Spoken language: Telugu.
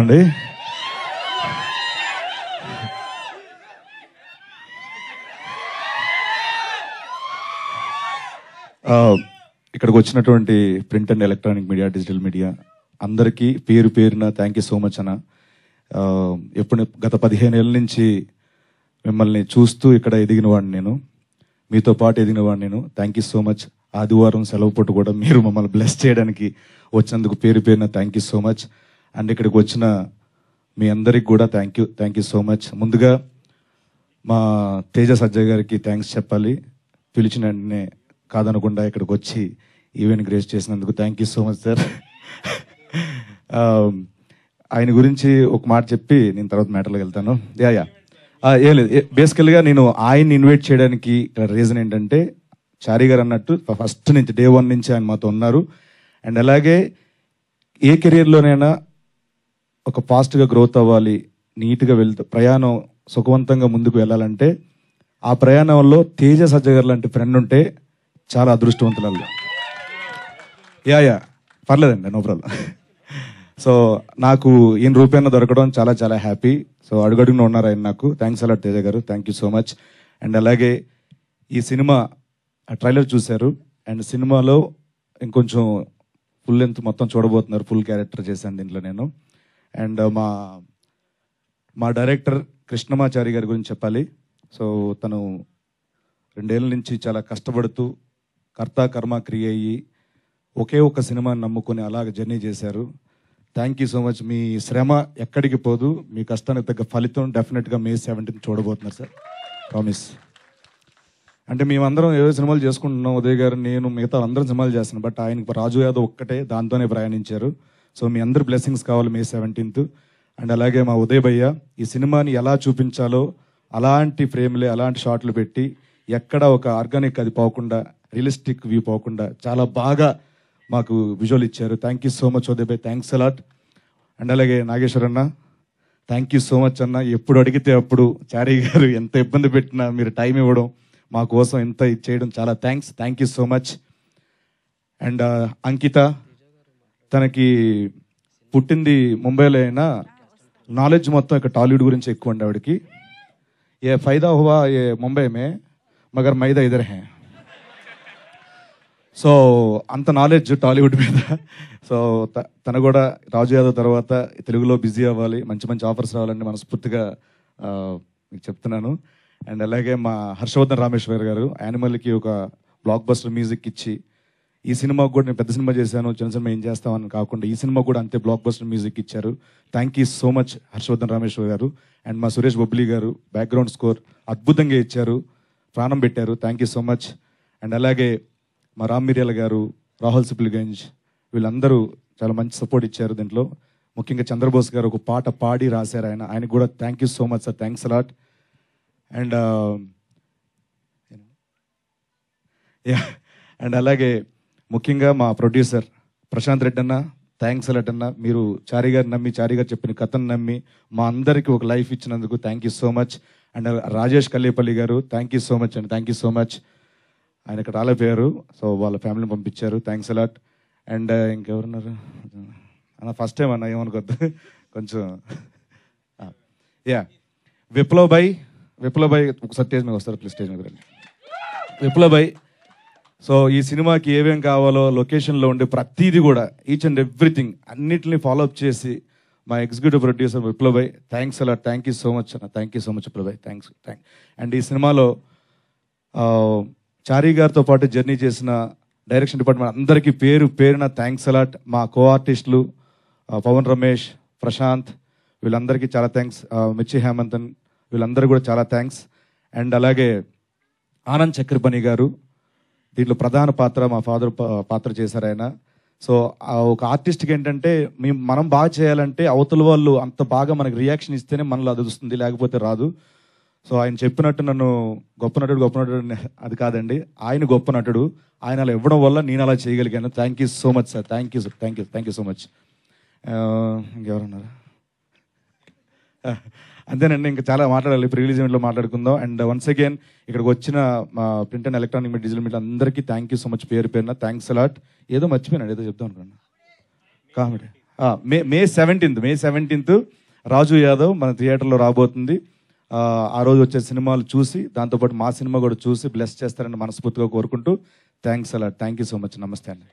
అండి. ఇక్కడికి వచ్చినటువంటి print and electronic media, digital media అందరికీ పేరు పేరున థ్యాంక్ యూ సో మచ్ అన్న. ఎప్పుడు గత 15 ఏళ్ళ నుంచి మిమ్మల్ని చూస్తూ ఇక్కడ ఎదిగిన వాడిని నేను, మీతో పాటు ఎదిగిన వాడిని నేను. Thank you so much. ఆదివారం సెలవు పూట కూడా మీరు మమ్మల్ని బ్లెస్ చేయడానికి వచ్చినందుకు పేరు పేరున thank you so much. And ఇక్కడికి వచ్చిన మీ అందరికి కూడా థ్యాంక్ యూ సో మచ్. ముందుగా మా తేజ సజ్జయ్ గారికి థ్యాంక్స్ చెప్పాలి. పిలిచిన వెంటనే కాదనకుండా ఇక్కడికి వచ్చి ఈవెంట్ గ్రేస్ చేసినందుకు thank you so much sir. ఆయన గురించి ఒక మాట చెప్పి నేను తర్వాత మ్యాటర్లోకి వెళ్తాను. ఏం లేదు, బేసికల్గా నేను ఆయన్ని ఇన్వైట్ చేయడానికి రీజన్ ఏంటంటే, చారీ గారు అన్నట్టు ఫస్ట్ నుంచి డే 1 నుంచి ఆయన మాతో ఉన్నారు. అండ్ అలాగే ఏ కెరీర్లోనైనా ఒక ఫాస్ట్గా గ్రోత్ అవ్వాలి, నీట్గా ప్రయాణం సుఖవంతంగా ముందుకు వెళ్ళాలంటే ఆ ప్రయాణంలో తేజ సజ్జ గారు లాంటి ఫ్రెండ్ ఉంటే చాలా అదృష్టవంతులు. పర్లేదండి, నో ప్రాబ్లం. సో నాకు ఈయన రూపాయన దొరకడం చాలా చాలా హ్యాపీ. సో అడుగడుగున ఉన్నారు ఆయన నాకు. థ్యాంక్స్ అలాట్ తేజ గారు, thank you so much. And అలాగే ఈ సినిమా ట్రైలర్ చూశారు, అండ్ సినిమాలో ఇంకొంచెం ఫుల్ లెంత్ మొత్తం చూడబోతున్నారు. ఫుల్ క్యారెక్టర్ చేశాను దీంట్లో నేను. అండ్ మా డైరెక్టర్ కృష్ణమాచారి గారి గురించి చెప్పాలి. సో తను 2 ఏళ్ళ నుంచి చాలా కష్టపడుతూ కర్త కర్మ క్రియ అయ్యి ఒకే ఒక సినిమాని నమ్ముకొని అలాగ జర్నీ చేశారు. Thank you so much. మీ శ్రమ ఎక్కడికి పోదు, మీ కష్టానికి తగ్గ ఫలితం డెఫినెట్గా May 17 చూడబోతున్నారు సార్, ప్రామిస్. అంటే మేమందరం ఏదో సినిమాలు చేసుకుంటున్నాం, ఉదయ్ గారు, నేను, మిగతా అందరం సినిమాలు చేస్తున్నాం. బట్ ఆయనకి రాజు యాదవ్ ఒక్కటే దాంతోనే ప్రయాణించారు. సో మీ అందరు బ్లెస్సింగ్స్ కావాలి May 17. అండ్ అలాగే మా ఉదయ్ భయ్య ఈ సినిమాని ఎలా చూపించాలో అలాంటి ఫ్రేమ్లే, అలాంటి షాట్లు పెట్టి ఎక్కడ ఒక ఆర్గానిక్ అది పోకుండా, రియలిస్టిక్ వ్యూ పోకుండా చాలా బాగా మాకు విజువల్ ఇచ్చారు. Thank you so much Uday భయ్, థ్యాంక్స్ అలాట్. అండ్ అలాగే నాగేశ్వర్ అన్న, థ్యాంక్ యూ సో మచ్ అన్న. ఎప్పుడు అడిగితే అప్పుడు చారీ గారు ఎంత ఇబ్బంది పెట్టినా మీరు టైం ఇవ్వడం, మా కోసం ఎంత ఇచ్చేయడం చాలా thank you so much. And Ankita, తనకి పుట్టింది ముంబైలో అయినా నాలెడ్జ్ మొత్తం ఇక్కడ టాలీవుడ్ గురించి ఎక్కువ అండి ఆవిడకి. ఏ ఫైదా హువా ఏ ముంబై మే మగర్ మైదా ఇదర్ హే. సో అంత నాలెడ్జ్ టాలీవుడ్ మీద. సో తను కూడా రాజు యాదవ్ తర్వాత తెలుగులో బిజీ అవ్వాలి, మంచి మంచి ఆఫర్స్ రావాలని మనస్ఫూర్తిగా మీకు చెప్తున్నాను. అండ్ అలాగే మా హర్షవర్ధన్ రామేశ్వర్ గారు యానిమల్కి ఒక బ్లాక్ బస్టర్ మ్యూజిక్ ఇచ్చి, ఈ సినిమాకు కూడా నేను పెద్ద సినిమా చేశాను, చిన్న సినిమా ఏం చేస్తామని కాకుండా ఈ సినిమా కూడా అంతే బ్లాక్ బస్టర్ మ్యూజిక్ ఇచ్చారు. Thank you so much Harshavardhan Rameshwar గారు. అండ్ మా సురేష్ బొబ్లీ గారు బ్యాక్గ్రౌండ్ స్కోర్ అద్భుతంగా ఇచ్చారు, ప్రాణం పెట్టారు. Thank you so much. And అలాగే మా రామ్ మిర్యాల గారు, రాహుల్ సిప్లిగంజ్, వీళ్ళందరూ చాలా మంచి సపోర్ట్ ఇచ్చారు దీంట్లో. ముఖ్యంగా చంద్రబోస్ గారు ఒక పాట పాడి రాశారు, ఆయనకు కూడా thank you so much sir, thanks a lot. And and అలాగే ముఖ్యంగా మా ప్రొడ్యూసర్ ప్రశాంత్ రెడ్డి అన్న, థ్యాంక్స్ అలాట్ అన్న. మీరు చారీ గారు నమ్మి, చారీ గారు చెప్పిన కథను నమ్మి మా అందరికీ ఒక లైఫ్ ఇచ్చినందుకు thank you so much. And Rajesh Kallepalli గారు, థ్యాంక్ యూ సో మచ్ అండి, థ్యాంక్ యూ సో మచ్. ఆయన ఇక్కడ రాలేపోయారు, సో వాళ్ళ ఫ్యామిలీని పంపించారు, థ్యాంక్స్ అలాట్. అండ్ ఇంకెవరున్నారు అన్న, ఫస్ట్ టైం అన్న ఏమనుకోద్దు కొంచెం. విప్లవ్ భాయ్ ఒకసారి స్టేజ్ మీద వస్తారు ప్లీజ్, స్టేజ్ మీద రండి. విప్లవ్ భాయ్, సో ఈ సినిమాకి ఏమేం కావాలో లొకేషన్లో ఉండే ప్రతిదీ కూడా ఈచ్ అండ్ ఎవ్రీథింగ్ అన్నిటిని ఫాలోఅప్ చేసి మా ఎగ్జిక్యూటివ్ ప్రొడ్యూసర్ విప్లవ్ భాయ్, thanks a lot, thank you so much అన్న, thank you so much Viplav భాయ్, థ్యాంక్స్. అండ్ ఈ సినిమాలో చారీ గారితో పాటు జర్నీ చేసిన డైరెక్షన్ డిపార్ట్మెంట్ అందరికీ పేరు పేరున థ్యాంక్స్ అలాట్. మా కో ఆర్టిస్టులు పవన్ రమేష్, ప్రశాంత్, వీళ్ళందరికీ చాలా థ్యాంక్స్. మిర్చి హేమంతన్, వీళ్ళందరూ కూడా చాలా థ్యాంక్స్. అండ్ అలాగే ఆనంద్ చక్రపణి గారు దీంట్లో ప్రధాన పాత్ర, మా ఫాదర్ పాత్ర చేశారు ఆయన. సో ఒక ఆర్టిస్ట్కి ఏంటంటే మనం బాగా చేయాలంటే అవతల వాళ్ళు అంత బాగా మనకి రియాక్షన్ ఇస్తేనే మనలో అది వస్తుంది, లేకపోతే రాదు. సో ఆయన చెప్పినట్టు నన్ను గొప్ప నటుడు అది కాదండి, ఆయన గొప్ప నటుడు, ఆయన అలా ఇవ్వడం వల్ల నేను అలా చేయగలిగాను. Thank you so much sir, thank you so much. ఇంకెవరున్నారు? అంతేనండి, ఇంకా చాలా మాట్లాడాలి, ప్రీ రిలీజ్ ఈవెంట్లో మాట్లాడుకుందాం. అండ్ వన్స్ అగైన్ ఇక్కడికి వచ్చిన మా print and electronic media, digital media అందరికీ థ్యాంక్ యూ సో మచ్ పేరు పేరున, థ్యాంక్స్ అలాట్. ఏదో మర్చిపోయినాడు, ఏదో చెప్దాం అనుకున్నా, కామెడీ మే 17th రాజు యాదవ్ మన థియేటర్లో రాబోతుంది. ఆ రోజు వచ్చే సినిమాలు చూసి దాంతోపాటు మా సినిమా కూడా చూసి బ్లెస్ చేస్తారని మనస్ఫూర్తిగా కోరుకుంటూ thanks a lot. Thank you so much. నమస్తే అండి.